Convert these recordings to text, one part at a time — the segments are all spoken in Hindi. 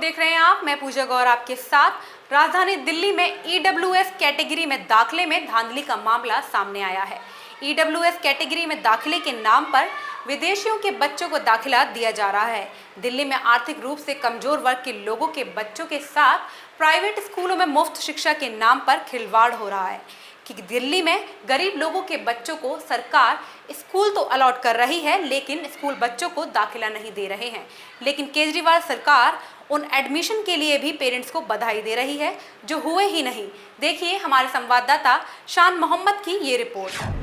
देख रहे हैं आप। मैं पूजा गौर आपके साथ। राजधानी दिल्ली में ईडब्ल्यूएस कैटेगरी में दाखिले में धांधली का मामला सामने आया है। ईडब्ल्यूएस कैटेगरी में दाखिले के नाम पर विदेशियों के बच्चों को दाखिला दिया जा रहा है। दिल्ली में आर्थिक रूप से कमजोर वर्ग के लोगों के बच्चों के साथ प्राइवेट स्कूलों में मुफ्त शिक्षा के नाम पर खिलवाड़ हो रहा है कि दिल्ली में गरीब लोगों के बच्चों को सरकार स्कूल तो अलॉट कर रही है, लेकिन स्कूल बच्चों को दाखिला नहीं दे रहे हैं। लेकिन केजरीवाल सरकार उन एडमिशन के लिए भी पेरेंट्स को बधाई दे रही है जो हुए ही नहीं। देखिए हमारे संवाददाता शान मोहम्मद की ये रिपोर्ट।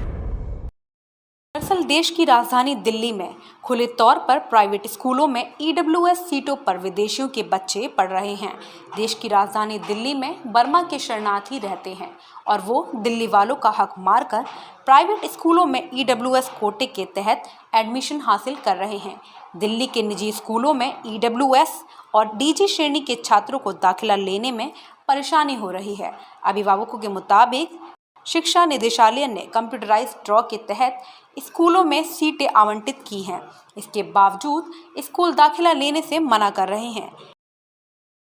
दरअसल देश की राजधानी दिल्ली में खुले तौर पर प्राइवेट स्कूलों में ईडब्ल्यूएस सीटों पर विदेशियों के बच्चे पढ़ रहे हैं। देश की राजधानी दिल्ली में बर्मा के शरणार्थी रहते हैं और वो दिल्ली वालों का हक मारकर प्राइवेट स्कूलों में ईडब्ल्यूएस कोटे के तहत एडमिशन हासिल कर रहे हैं। दिल्ली के निजी स्कूलों में ईडब्ल्यूएस और डीजी श्रेणी के छात्रों को दाखिला लेने में परेशानी हो रही है। अभिभावकों के मुताबिक शिक्षा निदेशालय ने कंप्यूटराइज्ड ड्रॉ के तहत स्कूलों में सीटें आवंटित की हैं। इसके बावजूद स्कूल दाखिला लेने से मना कर रहे हैं।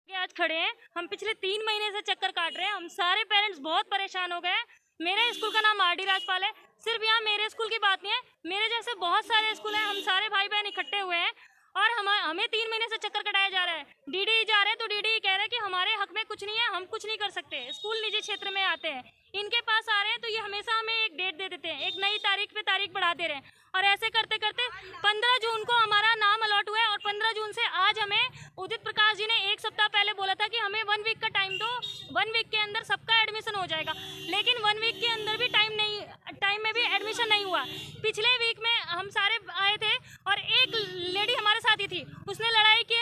आज खड़े हैं, हम पिछले 3 महीने से चक्कर काट रहे हैं। हम सारे पेरेंट्स बहुत परेशान हो गए हैं। मेरे स्कूल का नाम आर डी राजपाल है। सिर्फ यहाँ मेरे स्कूल की बात नहीं है, मेरे जैसे बहुत सारे स्कूल हैं। हम सारे भाई बहन इकट्ठे हुए हैं और हमें 3 महीने से चक्कर कटाया जा रहा है। डीडी जा रहे हैं तो डीडी कह रहे हैं कि हमारे हक में कुछ नहीं है, हम कुछ नहीं कर सकते। स्कूल निजी क्षेत्र में आते हैं, इनके पास आ रहे हैं तो ये हमेशा हमें एक डेट दे देते हैं, एक नई तारीख पे तारीख बढ़ा दे रहे हैं। और ऐसे करते करते 15 जून को हमारा नाम अलॉट हुआ है और 15 जून से आज हमें उदित प्रकाश जी ने 1 सप्ताह पहले बोला था कि हमें 1 वीक का टाइम दो, 1 वीक के अंदर सबका एडमिशन हो जाएगा। लेकिन 1 वीक के अंदर भी टाइम में भी एडमिशन नहीं हुआ। पिछले वीक में हम सारे आए थे और एक लेडी हमारे साथ ही थी, उसने लड़ाई की,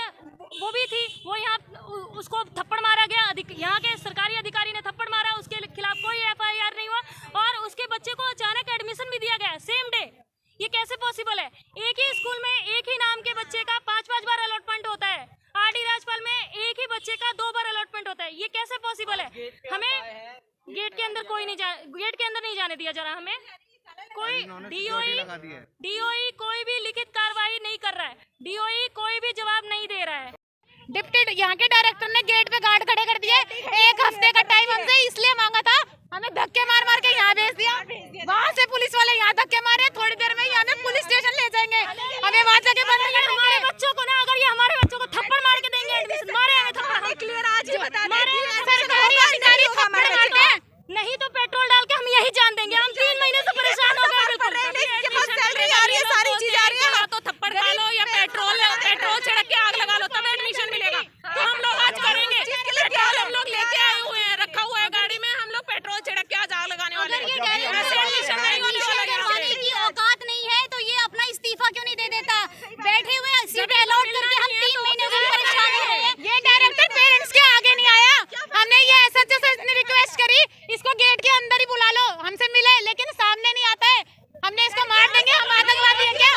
वो भी थी, वो यहाँ उसको थप्पड़ मारा गया। यहाँ के सरकारी अधिकारी ने थप्पड़ मारा, उसके खिलाफ कोई FIR नहीं हुआ और उसके बच्चे को अचानक एडमिशन भी दिया गया सेम डे। ये कैसे पॉसिबल है? एक ही स्कूल में एक ही नाम के बच्चे का 5-5 बार अलॉटमेंट होता है। आरडी राजपाल में एक ही बच्चे का 2 बार अलॉटमेंट होता है। ये कैसे पॉसिबल है? हमें गेट के अंदर नहीं जाने दिया जा रहा। हमें कोई डीओई कोई भी लिखित कार्रवाई नहीं कर रहा है। डीओई कोई भी जवाब नहीं दे रहा है। डिप्टी यहाँ के डायरेक्टर ने गेट पे गार्ड खड़े कर दिए। 1 हफ्ते का टाइम हमसे इसलिए मांगा था, हमें धक्के मार मार के यहाँ भेज दिया। वहाँ से पुलिस वाले यहाँ धक्के मारे, थोड़ी देर में ही हमें पुलिस स्टेशन ले जाएंगे। हमें वहाँ जाके बंद कर देंगे। हमारे बच्चों को ना, अगर ये हमारे बच्चों को थप्पड़ मार के देंगे एडमिशन, मारे हमें थप्पड़ क्लियर आज बता दें। सरकारी अधिकारी थप्पड़ मारते हैं, नहीं तो पेट्रोल डाल के हम यही जान देंगे। हम 3 महीने से परेशान हो गए। सैलरी आ रही है, सारी चीज आ रही है, तो थप्पड़ खा लो या पेट्रोल छिड़क के आग लगा लो तब एडमिशन मिलेगा। तो हम लोग आज करेंगे। पेट्रोल हम लोग लेके आए हुए हैं, रखा हुआ है गाड़ी में, हम लोग पेट्रोल छिड़क के आज आग लगाने वाले हैं। एडमिशन नहीं होने वाला है। की औकात नहीं है तो ये अपना इस्तीफा क्यों नहीं दे देता? बैठे हुए सीटें अलॉट करके हम 3 महीने से परेशान हैं। ये डायरेक्टर पेरेंट्स के आगे नहीं आया। हमने ये SHO से रिक्वेस्ट करी, इसको गेट के अंदर ही बुला लो, हमसे मिले, लेकिन सामने नहीं आता है। हमने इसको मार देंगे, हम आतंकवादी हैं क्या?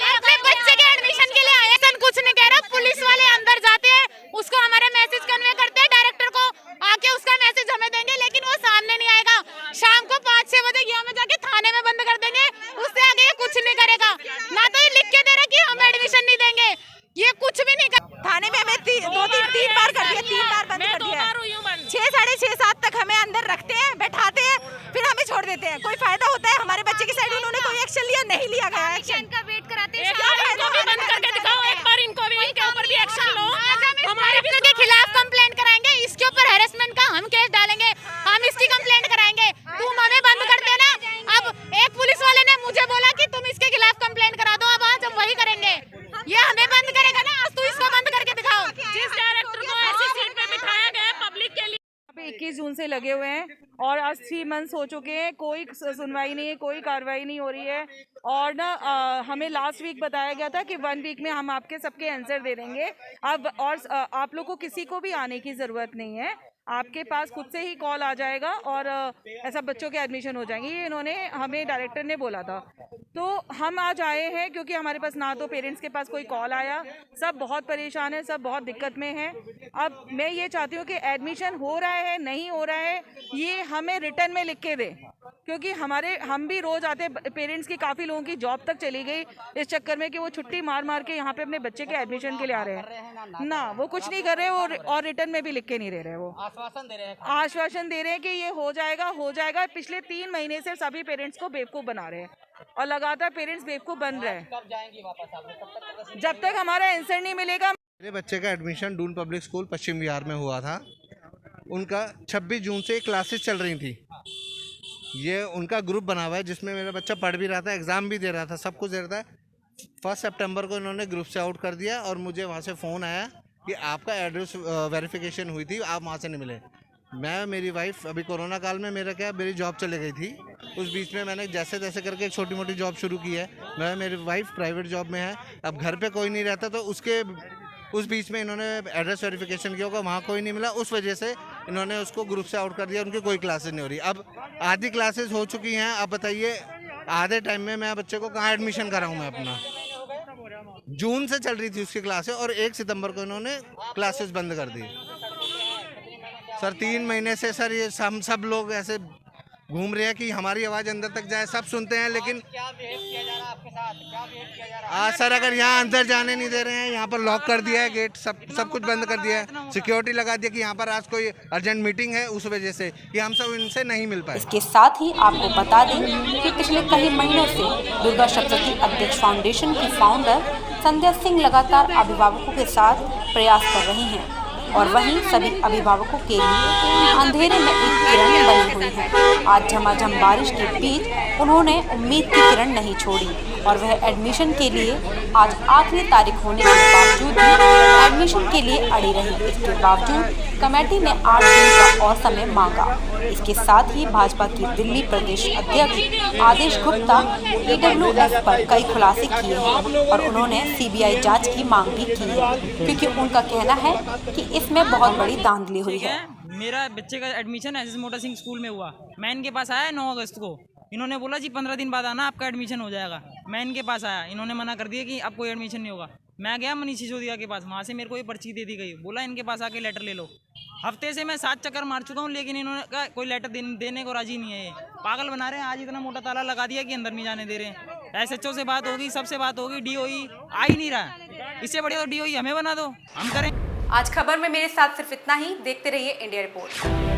अपने बच्चे के एडमिशन के लिए आए, कुछ नहीं कह रहा। पुलिस वाले अंदर जाते हैं, उसको हमारा मैसेज कन्वे करते हैं डायरेक्टर को, आके उसका मैसेज हमें देंगे, लेकिन वो सामने नहीं आएगा। शाम को 5-6 बजे ये हमें जाके थाने में बंद कर देंगे, उससे आगे ये कुछ नहीं करेगा। ना तो ये लिख के दे रहा कि हम एडमिशन नहीं देंगे, ये कुछ भी नहीं कर। थाने में हमें 3 बार कर दिया, 3 बार बंद कर दिया। 6, साढ़े 6, 7 तक हमें अंदर रखते हैं, बैठाते हैं, फिर हमें छोड़ देते हैं। कोई फायदा होता है? हमारे बच्चे की साइड उन्होंने कोई एक्शन लिया? नहीं लिया गया एक्शन। इनका वेट कराते हैं, बंद करके दिखाओ एक बार, इनको भी, इनके ऊपर भी एक्शन लो। हमारे बच्चों के खिलाफ कंप्लेंट कराएंगे, इसके ऊपर हैरेसमेंट का हम केस डालेंगे, हम इसकी कंप्लेंट कराएंगे। तुम हमें बंद कर देना। अब एक पुलिस वाले ने मुझे बोला कि तुम इसके खिलाफ कंप्लेंट करा दो, अब आज हम वही करेंगे। ये हमें बंद करेगा ना, आज तू इसको बंद करके दिखाओ। जिस डायरेक्टर को ऐसी सीट पे बिठाया गया है पब्लिक के लिए। 21 जून से लगे हुए हैं और आज 3 मंथ्स हो चुके हैं, कोई सुनवाई नहीं है, कोई कार्रवाई नहीं हो रही है। और ना हमें लास्ट वीक बताया गया था कि 1 वीक में हम आपके सबके आंसर दे देंगे। अब और आप लोग को किसी को भी आने की ज़रूरत नहीं है, आपके पास खुद से ही कॉल आ जाएगा और ऐसा बच्चों के एडमिशन हो जाएंगे। ये इन्होंने हमें डायरेक्टर ने बोला था, तो हम आज आए हैं क्योंकि हमारे पास ना तो पेरेंट्स के पास कोई कॉल आया, सब बहुत परेशान है, सब बहुत दिक्कत में हैं। अब मैं ये चाहती हूँ कि एडमिशन हो रहा है नहीं हो रहा है ये हमें रिटर्न में लिख के दे, क्योंकि हम भी रोज आते, पेरेंट्स की काफ़ी लोगों की जॉब तक चली गई इस चक्कर में कि वो छुट्टी मार मार के यहाँ पे अपने बच्चे के एडमिशन के लिए आ रहे हैं ना, वो कुछ नहीं कर रहे और रिटर्न में भी लिख के नहीं दे रहे। वो आश्वासन दे रहे हैं कि ये हो जाएगा। पिछले 3 महीने से सभी पेरेंट्स को बेवकूफ़ बना रहे हैं और लगातार पेरेंट्स बेवकूफ़ बन रहे हैं जब तक हमारा आंसर नहीं मिलेगा। मेरे बच्चे का एडमिशन दून पब्लिक स्कूल पश्चिम बिहार में हुआ था। उनका 26 जून से क्लासेस चल रही थी। ये उनका ग्रुप बना हुआ है जिसमें मेरा बच्चा पढ़ भी रहा था, एग्ज़ाम भी दे रहा था, सब कुछ दे रहा था। 1 सितंबर को इन्होंने ग्रुप से आउट कर दिया और मुझे वहाँ से फ़ोन आया कि आपका एड्रेस वेरिफिकेशन हुई थी, आप वहाँ से नहीं मिले। मेरी वाइफ अभी कोरोना काल में मेरी जॉब चले गई थी। उस बीच में मैंने जैसे तैसे करके एक छोटी मोटी जॉब शुरू की है। मेरी वाइफ प्राइवेट जॉब में है। अब घर पे कोई नहीं रहता तो उस बीच में इन्होंने एड्रेस वेरिफिकेशन किया होगा, वहाँ कोई नहीं मिला, उस वजह से इन्होंने उसको ग्रुप से आउट कर दिया। उनकी कोई क्लासेस नहीं हो रही। अब आधी क्लासेस हो चुकी हैं। अब बताइए आधे टाइम में मैं बच्चे को कहाँ एडमिशन कराऊँ मैं अपना। जून से चल रही थी उसकी क्लासेस और 1 सितंबर को इन्होंने क्लासेस बंद कर दी। सर 3 महीने से सर ये हम सब लोग ऐसे घूम रहे हैं कि हमारी आवाज़ अंदर तक जाए, सब सुनते हैं लेकिन क्या बिहेव किया जा रहा है आपके साथ? क्या बिहेव किया जा रहा है? आज सर अगर यहाँ अंदर जाने नहीं दे रहे हैं, यहाँ पर लॉक कर दिया है गेट, सब कुछ बंद कर दिया है, सिक्योरिटी लगा दिया कि यहाँ पर आज कोई अर्जेंट मीटिंग है, उस वजह से कि हम सब इनसे नहीं मिल पाए। इसके साथ ही आपको बता दें कि पिछले कई महीनों से दुर्गा सप्तशती अध्यक्ष फाउंडेशन की फाउंडर संध्या सिंह लगातार अभिभावकों के साथ प्रयास कर रही हैं और वहीं सभी अभिभावकों के लिए अंधेरे में एक किरण बनी हुई है। आज झमाझम बारिश के बीच उन्होंने उम्मीद की किरण नहीं छोड़ी और वह एडमिशन के लिए आज आखिरी तारीख होने के बावजूद भी एडमिशन के लिए अड़ी रही। इसके बावजूद कमेटी ने 8 दिन का और समय मांगा। इसके साथ ही भाजपा की दिल्ली प्रदेश अध्यक्ष आदेश गुप्ता EWS पर कई खुलासे किए हैं और उन्होंने CBI जांच की मांग भी की है, क्योंकि उनका कहना है कि इसमें बहुत बड़ी धांधली हुई है। मेरा बच्चे का एडमिशन SS मोटा सिंह स्कूल में हुआ। मैं इनके पास आया 9 अगस्त को। इन्होंने बोला जी 15 दिन बाद आना, आपका एडमिशन हो जाएगा। मैं इनके पास आया, इन्होंने मना कर दिया कि अब कोई एडमिशन नहीं होगा। मैं गया मनीष सिसोदिया के पास, वहाँ से मेरे को ये पर्ची दे दी गई, बोला इनके पास आके लेटर ले लो। हफ्ते से मैं 7 चक्कर मार चुका हूँ लेकिन इन्होंने कहा कोई लेटर देने को राजी नहीं है। ये पागल बना रहे हैं। आज इतना मोटा ताला लगा दिया कि अंदर नहीं जाने दे रहे हैं। SHO से बात होगी, सबसे बात होगी, DOE आ ही नहीं रहा है। इससे बढ़िया तो DOE हमें बना दो, हम करें। आज खबर में मेरे साथ सिर्फ इतना ही। देखते रहिए इंडिया रिपोर्ट।